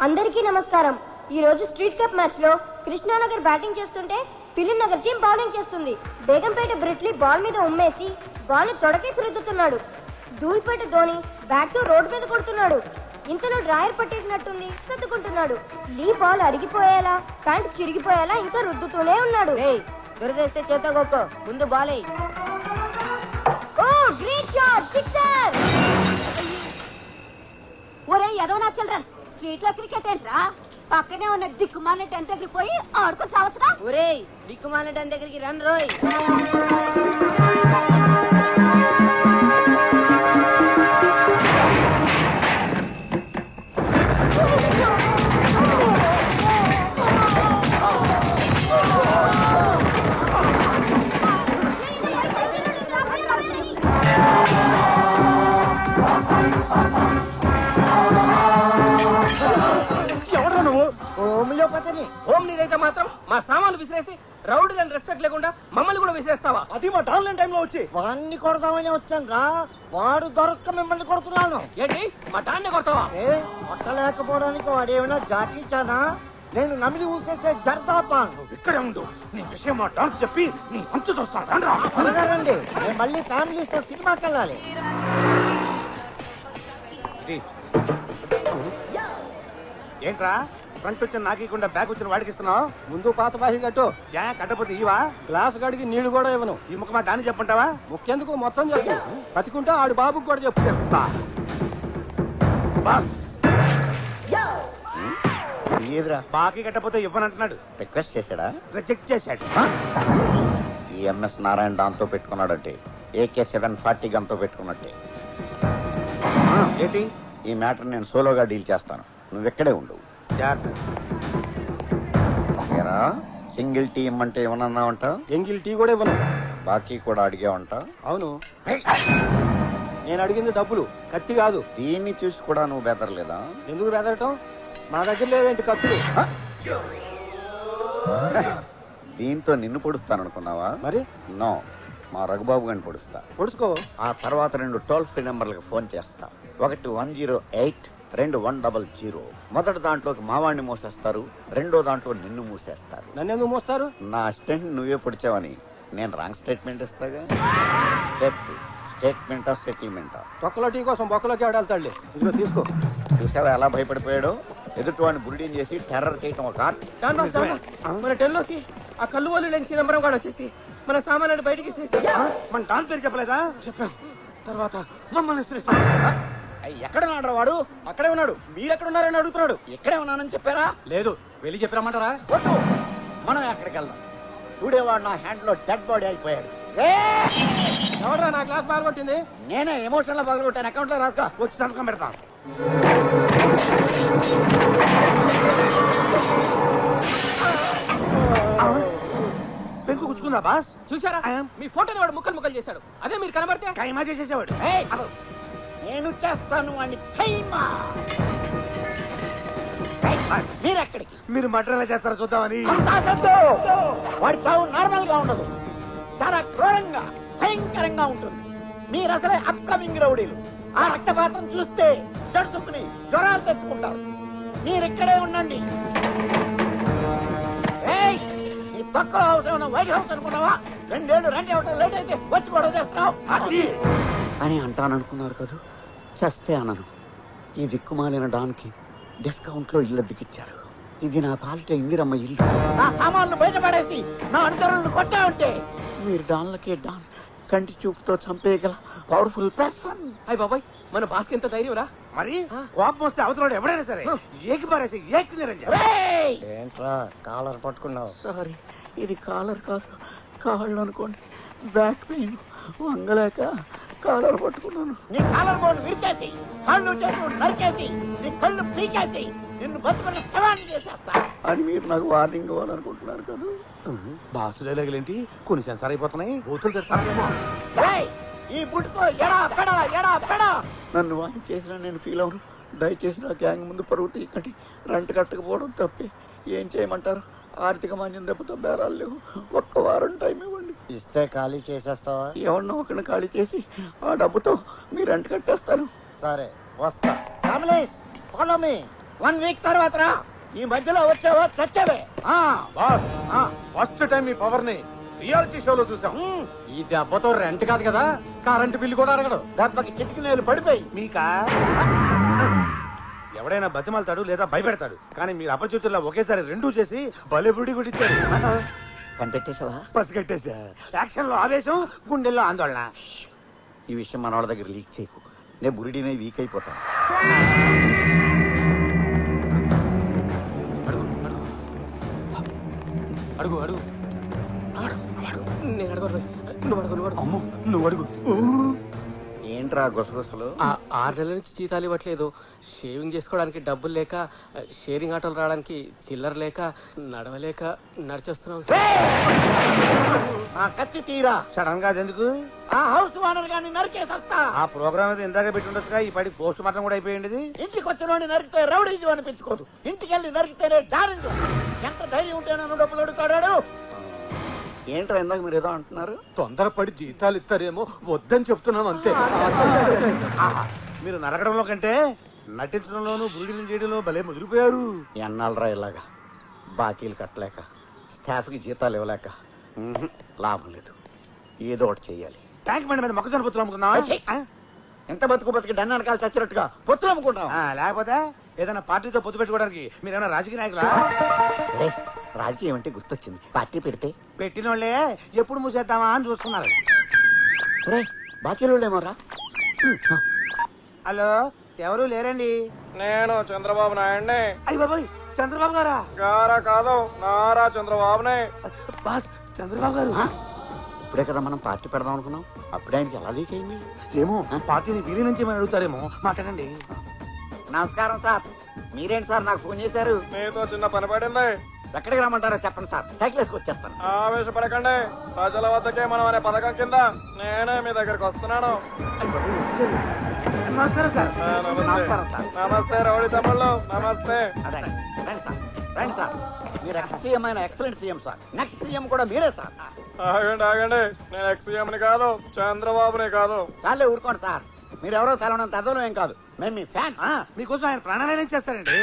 అందరికీ నమస్కారం. ఈ రోజు స్ట్రీట్ కప్ మ్యాచ్ లో కృష్ణానగర్ బ్యాటింగ్ చేస్తుంటే ఫిలిం నగర్ టీం బౌలింగ్ చేస్తుంది. బేగంపేట బ్రిట్లీ బాల్ మీద ఉమ్మేసి బాల్ ని తొడకేసి రుద్దుతున్నాడు. ధూళిపేట ధోని బ్యాట్ తో రోడ్డు మీద కొడుతున్నాడు. ఇంతలో డ్రాయర్ పట్టేసినట్టుంది, సర్దుకుంటున్నాడు. లీ బాల్ అరిగిపోయేలా, ప్యాంట్ చిరిగిపోయేలా ఇంకా రుద్దుతూనే ఉన్నాడు. దొరికేస్తే చేత గొక్క ముందు బాలే. ఓ గ్రేట్ షాట్, సిక్సర్! ఒరే ఎదవనా చిల్డ్రన్స్, స్ట్రీట్ లో క్రికెట్ ఏంట్రా? పక్కనే ఉన్న దిక్కుమాలిన టెన్ దగ్గరికి పోయి ఆడుకొని చావచ్చుగా. ఒరే దిక్కుమాలిన టెన్ దగ్గరికి రన్ రోయ్. హోమ్ నీదైతే మాత్రం మా సామాన్లు విసిరేసి రౌడీలను రెస్పెక్ట్ లేకుండా మమ్మల్ని కూడా విసిరేస్తావా? అది మా డాన్లైన్ టైంలో వచ్చి వాడిని కొడదామని వచ్చాను రా. వాడు దొరక్క మిమ్మల్ని కొడుతున్నాను. ఏంటి మా డాన్నే కొడతావా? కొట్టలేకపోవడానికి వాడు ఏమైనా జాకీ చానా? నేను నమిలి ఊసేసే జర్దాపాన్. ఇక్కడే ఉండు, నీ విషయం మా డాన్స్ చెప్పి నీ అంచు చూస్తాను. రండి, నేను మళ్ళీ ఫ్యామిలీతో సినిమాకి వెళ్ళాలి. ఏంట్రా ఫ్రంట్ వచ్చిన నాకీకుండా బ్యాక్ వచ్చిన వాడికి ఇస్తున్నావు? ముందు పాత బాహి కట్టు. కట్టపోతే ఇవా గ్లాస్ గడికి నీళ్లు కూడా ఇవ్వను. ఈ ముఖ మా డాన్ని చెప్పంటావా? ముఖ్యందుకు మొత్తం చెప్పు. బతికుంటే ఆడు బాబుకి కూడా చెప్పు. చెప్తా. బాకీ కట్టపోతే ఇవ్వనంటున్నాడు. రిక్వెస్ట్ చేశాడా? రిజెక్ట్ చేశాడు. ఈ ఎంఎస్ నారాయణ దాంతో పెట్టుకున్నాడంటే AK-740 గంతో పెట్టుకున్నట్టే. ఏంటి? ఈ మ్యాటర్ నేను సోలోగా డీల్ చేస్తాను, నువ్వు ఎక్కడే ఉండు. సింగిల్ టీ ఇమ్మంటే ఏమన్నావంట? ఎంగిల్ టీ కూడా ఇవ్వను. బాకీ కూడా అడిగావంట? అవును, నేను అడిగింది డబ్బులు, కత్తి కాదు. దీన్ని చూసి కూడా నువ్వు బెదరలేదా? ఎందుకు బెదరటం? మా దగ్గర లేవేంటి కత్తులు? దీంతో నిన్ను పొడుస్తాననుకున్నావా? మరి నో, మా రఘుబాబు గారిని పొడుస్తా. పొడుచుకో. ఆ తర్వాత 2 టోల్ ఫ్రీ నెంబర్లకు ఫోన్ చేస్తా. ఒకటి 108, 2 100. మొదటి దాంట్లోకి మావాణ్ణి మూసేస్తారు, రెండో దాంట్లో నిన్ను మూసేస్తారు. నన్ను ఎందుకు మోస్తారు? నా అసిస్టెంట్ నువ్వే పొడిచావని నేను రాంగ్ స్టేట్మెంట్ ఇస్తాగా. స్టేట్మెంటా సెటిల్మెంటా? తొక్కలో టీ కోసం బొక్కలోకి ఆడేళ్తాడులే. ఇదిగో తీసుకో. చూసావా ఎలా భయపడిపోయాడో? ఎదుటివాడిని బురిడీని చేసి టెర్రర్ చేయటం ఒక ఆర్ట్. మన టెన్లోకి ఆ కళ్ళు వాళ్ళు లేని చిదంబరం కూడా వచ్చేసి మన సామాన్లు బయటికి మన డాన్ పేరు చెప్పలేదా? చెప్పాను. తర్వాత మమ్మల్ని ఎక్కడ ఉన్నాడు వాడు? అక్కడే ఉన్నాడు. మీరెక్కడ ఉన్నారని అడుగుతున్నాడు. ఎక్కడే ఉన్నానని చెప్పారా? లేదు, వెళ్ళి చెప్పామంటారా? వద్దు, మనం ఎక్కడికి వెళ్దాం. చూడేవాడు నా హ్యాండ్ లో డెడ్ బాడీ అయిపోయాడు. ఎవడరా నా క్లాస్ బాగా కొట్టింది? నేనే ఎమోషన్ లో పగలగొట్టాను. అకౌంట్ లో రాసుకో. వచ్చి సంతకం పెడతాం. పెంకు గుచ్చుకుందా బాస్? చూసారా, మీ ఫోటోని వాడు ముక్కలు ముక్కలు చేశాడు. అదే మీరు కనబడితే కైమా చేసేసేవాడు. నేను చేస్తాను వాడిని ఖైమా. మీరెక్కడికి? మీరు మటన్ ఎలా చేస్తారో చూద్దామని. వాడి చావు నార్మల్ గా ఉండదు, చాలా క్రూరంగా భయంకరంగా ఉంటుంది. మీరు అసలే అప్కమింగ్ రౌడీలు. ఆ రక్తపాతం చూస్తే జడుసుకుని జ్వరాలు తెచ్చుకుంటారు. మీరిక్కడే ఉండండి. తక్కువ హౌస్ ఏమన్నా వైట్ హౌస్ అనుకున్నావా? 2 ఏళ్ళు రెంట్ ఇవ్వటం లేట్ అయితే వచ్చి గొడవ చేస్తున్నావు అని అంటాననుకున్నారు కదా. చస్తే అనను. ఈ దిక్కుమాలిన డాన్కి డిస్కౌంట్ లో ఇల్లు దిగిచ్చారు. ఇది నా పాలిట ఇందిరమ్మ ఇల్లు. నా సామాన్లు బయటపడేసి నా అనుచరులను కొట్టా ఉంటే మీరు డాన్లకే డాన్ కంటి చూపుతో చంపేయగల పవర్ఫుల్ పర్సన్. అయ్య బాబాయ్, మన బాస్కి ఎంత ధైర్యం రా. మరి కోపం వస్తే అవతల ఎవడైనా సరే ఏకి పారేసి ఏకి నిరంజన్. ఏంట్రా కాలర్ పట్టుకున్నావు? సారీ, ఇది కాలర్ కాదు, కాళ్ళు అనుకోండి. బ్యాక్ పెయిన్ వంగలేక కాలర్ పట్టుకున్నాను. నీ కాలర్ బోర్డు విరిచేసి కళ్ళు చేతులు నరికేసి నీ కళ్ళు పీకేసి నిన్ను బతుకున్న శవాన్ని చేసేస్తా అని మీరు నాకు వార్నింగ్ ఇవ్వాలనుకుంటున్నారు కదా. బాసులే లేగలేంటి కొన్ని సెన్సార్ అయిపోతున్నాయి బూతులు తెస్తానేమో. ఈ బుట్టుతో ఎడా పెడా నన్ను వాయింగ్ చేసినా నేను ఫీల్ అవను. దయచేసి నా గ్యాంగ్ ముందు పరువు తీయకండి. రెంట్ కట్టకపోవడం తప్పే. ఏం చేయమంటారు? ఆర్థిక మాన్యం దెబ్బతో బేరాలు లేవు. ఒక్క వారం టైం ఇవ్వండి. ఇస్తే ఖాళీ చేసేస్తావా? ఎవరినో ఒకరిని ఖాళీ చేసి ఆ డబ్బుతో మీ రెంట్ కట్టేస్తాను. సరే వస్తా. Families follow me. 1 వీక్ తర్వాత రా. ఈ మధ్యలో వచ్చావా చచ్చావే. బాస్ ఫస్ట్ టైం ఈ పవర్ ని రియాలిటీ షోలో చూసాం. ఈ దెబ్బతో రెంట్ కాదు కదా, కరెంట్ బిల్లు కూడా అడగడు. దెబ్బకి చిటికి నేలు పడిపోయి. మీకా ఎవడైనా బతిమాలతాడు లేదా భయపెడతాడు, కానీ మీరు అపరిచితుల్లో ఒకేసారి రెండూ చేసి భలే బుడి గుడిచ్చారు. కనిపెట్టేసావా? పసిగట్టేశా. యాక్షన్ లో ఆవేశం, గుండెల్లో ఆందోళన. ఈ విషయం మన వాళ్ళ దగ్గర లీక్ చేయకు. నేను బురిడినే వీక్ అయిపోతాను. అడుగు అడుగు నేను అడుగు నువ్వు అడుగు. ఏంట్రా గుసగుసలు? 6 నెలల నుంచి జీతాలు ఇవ్వట్లేదు. షేవింగ్ చేసుకోవడానికి డబ్బులు లేక, షేరింగ్ ఆటోలు రావడానికి చిల్లర లేక, నడవలేక నడిచేస్తున్నాం. ఆ కత్తి తీరా. సడన్ గా ఎందుకు? ఆ హౌస్ ఓనర్ గాని నరికేసొస్తా. ఆ ప్రోగ్రామ్ అయితే ఇందాక పెట్టుండొచ్చుగా. ఈ పాటి పోస్ట్ మార్టం కూడా అయిపోయింది. ఇంటికి వచ్చినోడిని నరికితే రౌడీజం అనిపించుకోదు. ఇంటికి వెళ్ళి నరికితేనే డారింజం. ఎంత ధైర్యం ఉంటే నన్ను డబ్బులు అడుగుతాడాడు. ఏంట్రా ఇందాక మీరు ఏదో అంటున్నారు? తొందరపడి జీతాలు ఇస్తారేమో వద్దని చెప్తున్నాం అంతే. మీరు నరకడంలో కంటే నటించడంలోనూ బురిడిని చేయడంలో భలే ముదిరిపోయారు. ఎన్నాళ్ళరా ఇలాగా బాకీలు కట్టలేక, స్టాఫ్కి జీతాలు ఇవ్వలేక లాభం లేదు. ఏదో ఒకటి చెయ్యాలి. ట్యాంక్ బండి మీద మొక్కజొన్న పొత్తులు అమ్ముకుందాం. ఎంత బతుకు బతికి డన్ వెనకాల చచ్చినట్టుగా పొత్తులు అమ్ముకుంటాం. లేకపోతే ఏదైనా పార్టీతో పొత్తు పెట్టుకోవడానికి మీరేమైనా రాజకీయ నాయకులా? రాజకీయం అంటే గుర్తొచ్చింది. పార్టీ పెడితే పెట్టిన వాళ్ళే ఎప్పుడు మూసేద్దామా అని చూస్తున్నారు. బాకీలు ఏమోరా. హలో, ఎవరు లేరండి? నేను చంద్రబాబు నాయుడిని. అయ్య బాబాయ్, చంద్రబాబు గారా? గారా కాదు, నారా చంద్రబాబునే. బాస్, చంద్రబాబు గారు. ఇప్పుడే కదా మనం పార్టీ పెడదాం అనుకున్నాం. అప్పుడే ఆయనకి ఎలా లీక్ అయింది? ఏమో, పార్టీని వీరి నుంచి ఏమైనా అడుగుతారేమో. మాట్లాడండి. నమస్కారం సార్. మీరేంటి సార్ నాకు ఫోన్ చేశారు? మీతో చిన్న పని పడింది. ఎక్కడికి రమ్మంటారో చెప్పండి సార్. సైకిల్ వేసుకొచ్చేస్తాను. ఆవేశపడకండి. ప్రజల వద్దకే మనం అనే పథకం కింద నేనే మీ దగ్గరికి వస్తున్నాను. నమస్కారం సార్. నమస్కారం సార్. నమస్తే రౌడీ తమ్ముళ్ళు, నమస్తే. అదే రండి సార్, రండి సార్. మీరు ఎక్స్ సీఎం అయిన excellent CM sir. Next CM కూడా మీరే సార్. ఆగండి ఆగండి, నేను ఎక్స్-సీఎంని కాదు, చంద్రబాబుని కాదు. చాలే ఊరుకోండి సార్. మీరెవరో తెలవనంత అదోలో ఏం కాదు. మేము మీ ఫ్యాన్స్. మీకోసం ఆయన ప్రాణాలయం చేస్తారండి.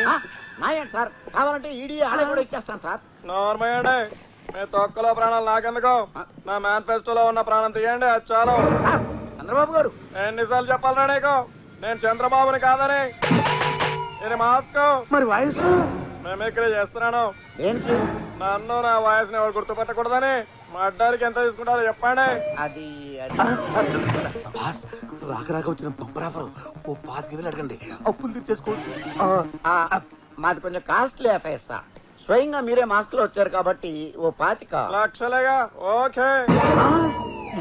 నాయండి సార్. కావాలంటే ఈడీ ఆలయ కూడా ఇచ్చేస్తాను సార్. నార్మల్ మీ తొక్కలో ప్రాణాలు నాకెందుకు? నా మేనిఫెస్టోలో ఉన్న ప్రాణం తీయండి, అది చాలు. సార్, చంద్రబాబు గారు ఎన్నిసార్లు చెప్పాలరా నీకు నేను చంద్రబాబుని కాదని? ఇది మాస్క్. మరి వాయిస్ మిమిక్రీ చేస్తున్నాను. దేనికి? నన్ను నా వాయిస్ ని ఎవరు గుర్తుపట్టకూడదని. మా అడ్డానికి ఎంత తీసుకుంటారో చెప్పండి. అది బాస్, రాక రాక వచ్చిన పంపరాఫరు ఓ 5,000 అడగండి, అప్పులు తీర్చేసుకోవచ్చు. మాది కొంచెం కాస్ట్లీ అఫైర్ సార్. స్వయంగా మీరే మాస్క్ లో వచ్చారు కాబట్టి ఓ 25 లక్షలేగా. ఓకే.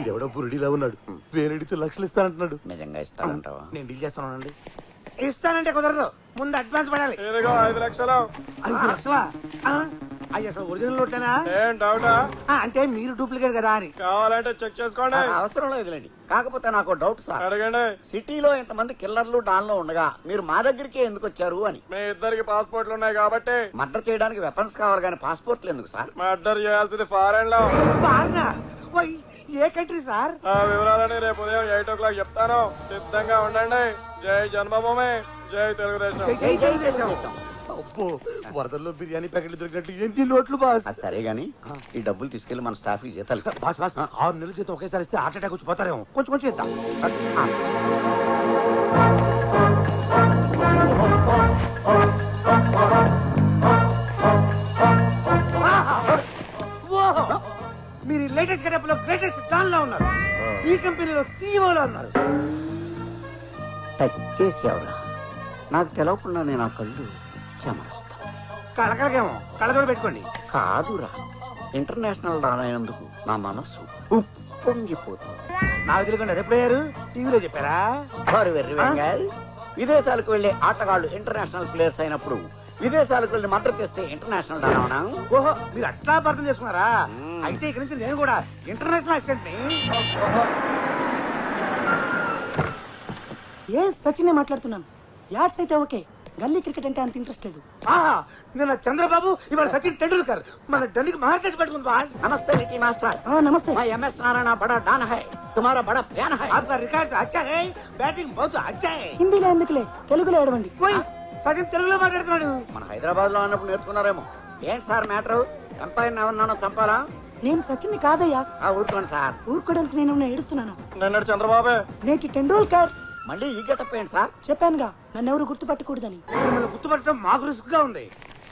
ఈడెవడో బురుడిలా ఉన్నాడు. వేరెడితే లక్షలు ఇస్తానంటున్నాడు. నిజంగా ఇస్తానంటావా? నేను డీల్ చేస్తానండి. ఇస్తానంటే కుదరదు, ముందు అడ్వాన్స్ పడాలి. ఇదిగో 5 లక్షలు. 5 లక్షలా? అయ్యి అసలు ఒరిజినల్ నోట్లేనా? ఏం డౌటా? అంటే మీరు డూప్లికేట్ కదా అని. కావాలంటే చెక్ చేసుకోండి. అవసరం లేదులేండి. కాకపోతే నాకు డౌట్ సార్. అడగండి. సిటీలో ఇంతమంది కిల్లర్లు డాన్లో ఉండగా మీరు మా దగ్గరికి ఎందుకు వచ్చారు అని. మీ ఇద్దరికి పాస్పోర్ట్లు ఉన్నాయి కాబట్టి. మర్డర్ చేయడానికి వెపన్స్ కావాలి కానీ పాస్పోర్ట్లు ఎందుకు సార్? మర్డర్ చేయాల్సింది ఫారెన్ లో. ఏ కంట్రీ సార్? ఆ వివరాలని రేపు ఉదయం 8 o'clock చెప్తాను. సిద్ధంగా ఉండండి. జై జన్మభూమి, జై తెలుగుదేశం. అబ్బో, వరదల్లో బిర్యానీ ప్యాకెట్లు దొరికినట్లు ఎన్ని నోట్లు బాస్. అది సరే గాని ఈ డబ్బులు తీసుకెళ్లి మన స్టాఫ్ కి జీతాలు. బాస్ బాస్, 6 నెలల జీతం ఒకేసారి ఇస్తే హార్ట్ అటాక్ వచ్చి పోతారేమో. కొంచెం కొంచెం ఇద్దాం. మీరు లేటెస్ట్ గెటప్ లో గ్రేటెస్ట్ డాన్ లో ఉన్నారు. ఈ కంపెనీలో CEO లో ఉన్నారు. టచ్ చేసేవరా? నాకు తెలవకుండా నేను ఆ కళ్ళు చెమరుస్తా. కళకేమో కళ కూడా పెట్టుకోండి. కాదురా, ఇంటర్నేషనల్ డాన్ అయినందుకు నా మనస్సు పొంగిపోతుంది. నాకు తెలియకుండా అది ఎప్పుడయ్యారు? టీవీలో చెప్పారా? వారు వెర్రి వెంగల్. విదేశాలకు వెళ్లే ఆటగాళ్లు ఇంటర్నేషనల్ ప్లేయర్స్ అయినప్పుడు విదేశాలకు వెళ్లి మద్దతు చేస్తే ఇంటర్నేషనల్ డానా? ఓహో, మీరు అట్లా అర్థం చేసుకున్నారా? అయితే ఇక్కడి నుంచి నేను కూడా ఇంటర్నేషనల్ అసిస్టెంట్ ని. ఏ సచిన్ మాట్లాడుతున్నాను. యాడ్స్ అయితే ఓకే, గల్లీ క్రికెట్ అంటే అంత ఇంట్రెస్ట్ లేదు. నిన్న చంద్రబాబు, ఇవాళ సచిన్ టెండూల్కర్. మన ఢిల్లీకి మార్చేసి పెట్టుకుంది బాస్. నమస్తే లిటిల్ మాస్టర్. నమస్తే. मैं MS नारायण बड़ा डॉन है, तुम्हारा बड़ा फैन है. आपका रिकॉर्ड अच्छा है, बैटिंग बहुत अच्छा है. హిందీలో ఎందుకులే, తెలుగులో ఏడవండి. సచిన్ తెలుగులో మాట్లాడుతున్నాడు. మన హైదరాబాద్ లో ఉన్నప్పుడు నేర్చుకున్నారేమో. ఏంటి సార్ మ్యాటర్? ఎంపైర్ ఎవరినైనా చంపాలా? నేను సచిన్ కాదయ్యా. ఊరుకోండి సార్. ఊరుకోవడానికి నేను ఏడుస్తున్నాను. నిన్నటి చంద్రబాబే. నేటి టెండూల్కర్. మళ్ళీ ఈ గెటప్ ఏంటి సార్? చెప్పానుగా నన్ను ఎవరు గుర్తుపట్టకూడదని. మిమ్మల్ని గుర్తుపట్టడం మాకు రిస్క్ గా ఉంది.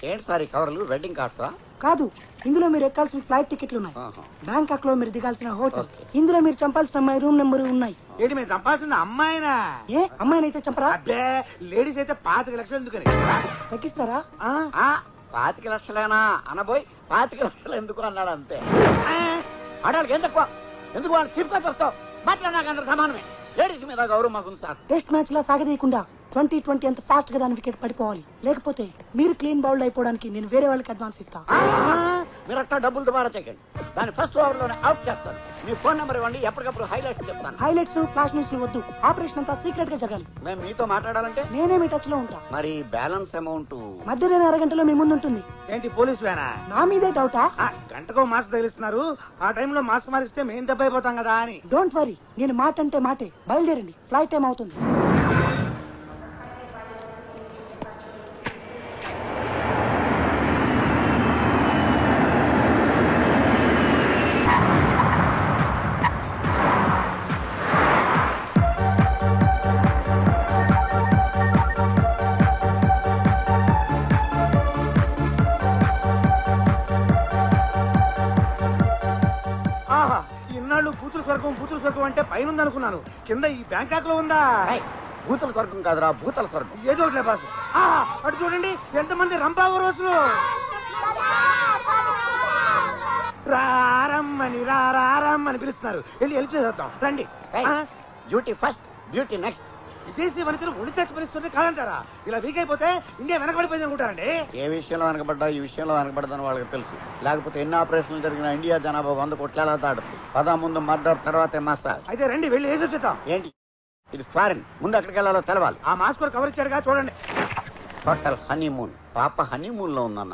ఏంటి సార్ ఈ కవర్లు? వెడ్డింగ్ కార్డ్సా? కాదు, ఇందులో మీరు ఎక్కాల్సిన ఫ్లైట్ టికెట్లు ఉన్నాయి. బ్యాంకాక్ లో మీరు దిగాల్సిన హోటల్, ఇందులో మీరు చంపాల్సిన అమ్మాయి రూమ్ నెంబర్ ఉన్నాయి. ఏంటి మేము చంపాల్సింది అమ్మాయినా? ఏ అమ్మాయినైతే చంపరా? అబ్బే, లేడీస్ అయితే 25 లక్షలు ఎందుకని తగ్గిస్తారా? 25 లక్షలేనా అనబోయి 25 లక్షలు ఎందుకు అన్నాడు అంతే. ఆడాళ్ళకి ఎందుకు వాళ్ళు చీప్ గా చూస్తావు? బట్ల నాకు అందరు సమానమే. లేడీస్ మీద గౌరవం మాకుంది సార్. టెస్ట్ మ్యాచ్ లా సాగదీయకుండా 2020 అంత ఫాస్ట్ గా దాని వికెట్ పడిపోవాలి. లేకపోతే మీరు క్లీన్ బౌల్డ్ అయిపోవడానికి నేను వేరే వాళ్ళకి అడ్వాన్స్ ఇస్తా. మీరు అట్లా డబ్బులు దుబారా చేయకండి. దాని ఫస్ట్ ఓవర్ లోనే అవుట్ చేస్తాను. మీ ఫోన్ నెంబర్ ఇవ్వండి, ఎప్పటికప్పుడు హైలైట్స్ చెప్తాను. హైలైట్స్ ఫ్లాష్ న్యూస్ వద్దు, ఆపరేషన్ అంతా సీక్రెట్ గా జరగాలి. మేము మీతో మాట్లాడాలంటే నేనే మీ టచ్ లో ఉంటా. మరి బ్యాలెన్స్ అమౌంట్ మధ్యలో అరగంటలో మీ ముందు ఉంటుంది. ఏంటి పోలీస్ వేనా? నా మీదే డౌటా? గంటకో మాస్క్ తగిలిస్తున్నారు. ఆ టైంలో మాస్క్ మారిస్తే మేము దెబ్బ అయిపోతాం కదా అని. డోంట్ వరీ, నేను మాట అంటే మాటే. బయలుదేరండి, ఫ్లైట్ టైం అవుతుంది. ఇన్నాళ్ళు బూతుల స్వర్గం అంటే పైన ఉందనుకున్నాను. కింద ఈ బ్యాంకాక్ లో ఉందా? భూతల స్వర్గం కాదురా, భూతల స్వర్గం. ఏదో ఒకట్లే బాసు. అటు చూడండి, ఎంతమంది రంపావ రోజులు. రారమ్మని పిలుస్తున్నారు. వెళ్ళి హెల్ప్ చేద్దాం రండి. Duty first, duty next. విదేశీ వనితలు ఒడి చచ్చి పరిస్థితుంటే కాదంటారా? ఇలా వీక్ అయిపోతే ఇండియా వెనకబడిపోయింది అనుకుంటారండి. ఏ విషయంలో వెనకబడ్డా ఈ విషయంలో వెనకబడదని వాళ్ళకి తెలుసు. లేకపోతే ఎన్ని ఆపరేషన్లు జరిగిన ఇండియా జనాభా 100 కోట్ల దాడుతుంది. ముందు మర్డర్, తర్వాతే మసాజ్. అయితే రండి వెళ్ళి వేసి వచ్చేద్దాం. ఏంటి ఇది? ఫారిన్. ముందు ఎక్కడికి వెళ్ళాలో తెలవాలి. ఆ మాస్క్ కవర్ ఇచ్చారుగా, చూడండి. Hotel honeymoon. పాప హనీమూన్ లో ఉందన్న.